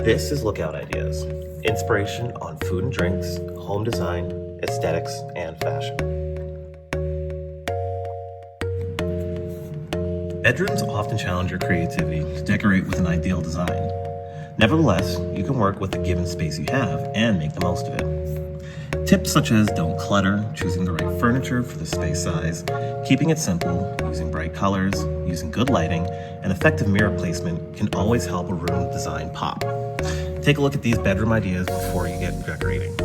This is Lookout Ideas, inspiration on food and drinks, home design, aesthetics, and fashion. Bedrooms often challenge your creativity to decorate with an ideal design. Nevertheless, you can work with the given space you have and make the most of it. Tips such as don't clutter, choosing the right furniture for the space size, keeping it simple, using bright colors, using good lighting, and effective mirror placement can always help a room design pop. Take a look at these bedroom ideas before you get decorating.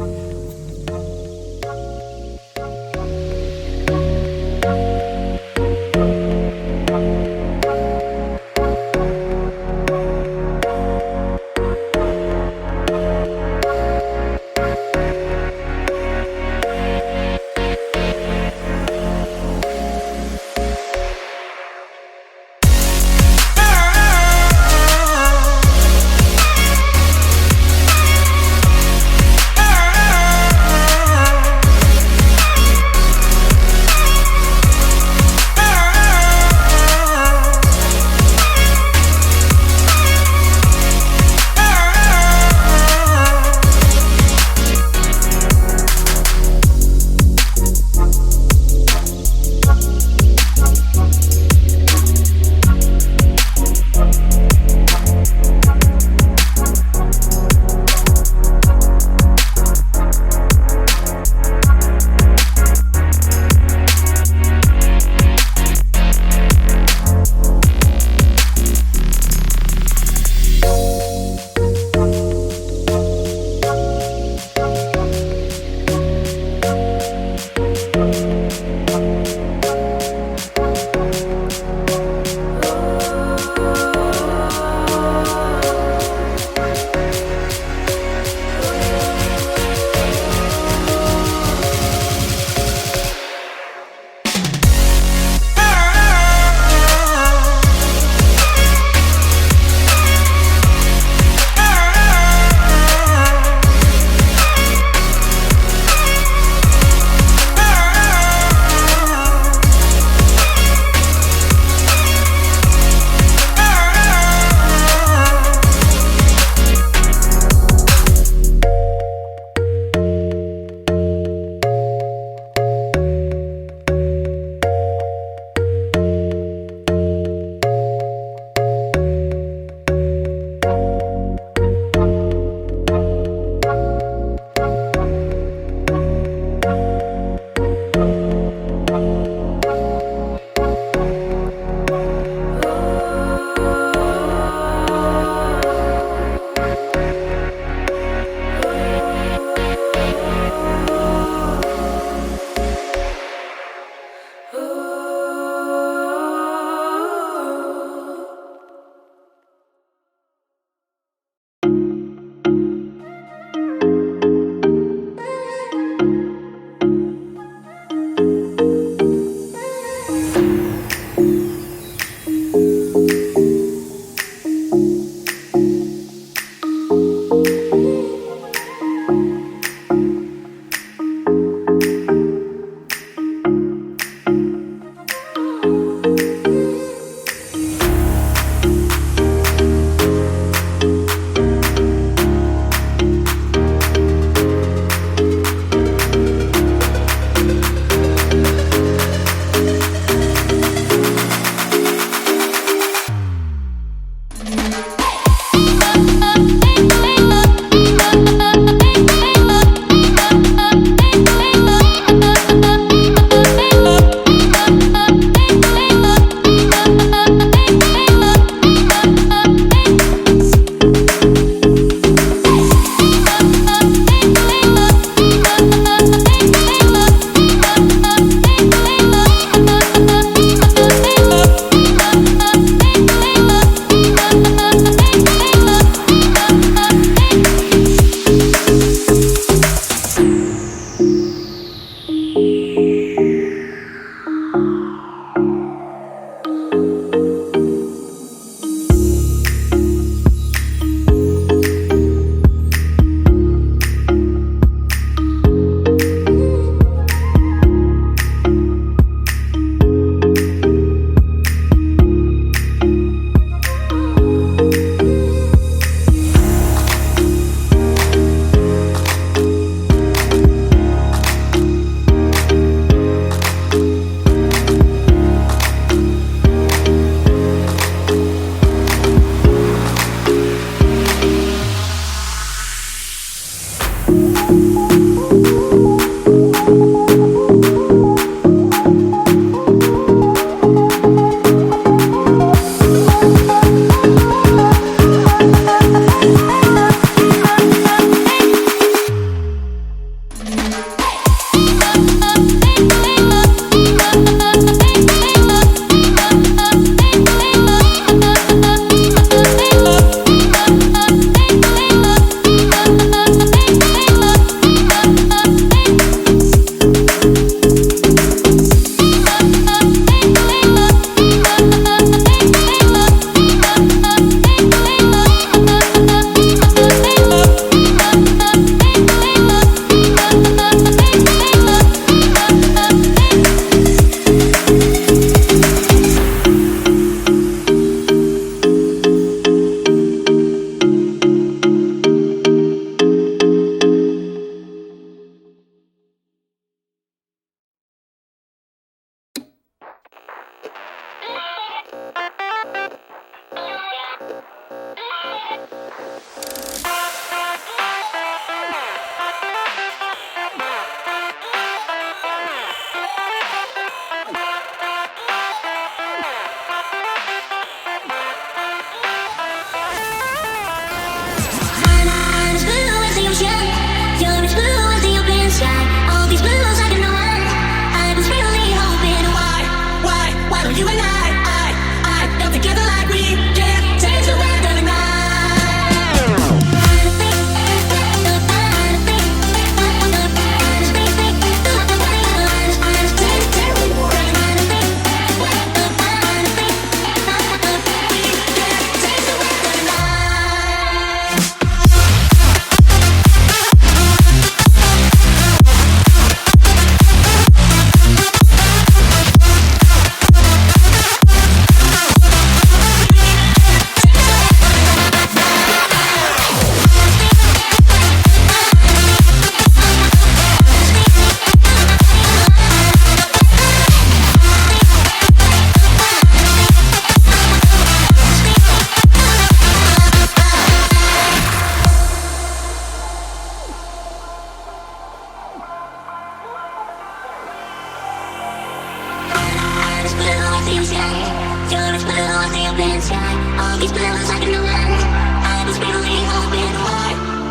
open sky. All these billows like in the wind. I was really hoping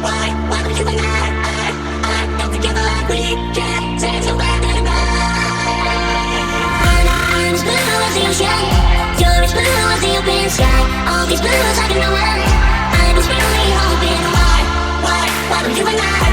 why would you and I don't together like we can. Say it's so bad anymore. I'm as blue as the ocean. You're as blue as the open sky. All these billows like in the wind. I was really hoping why would you and I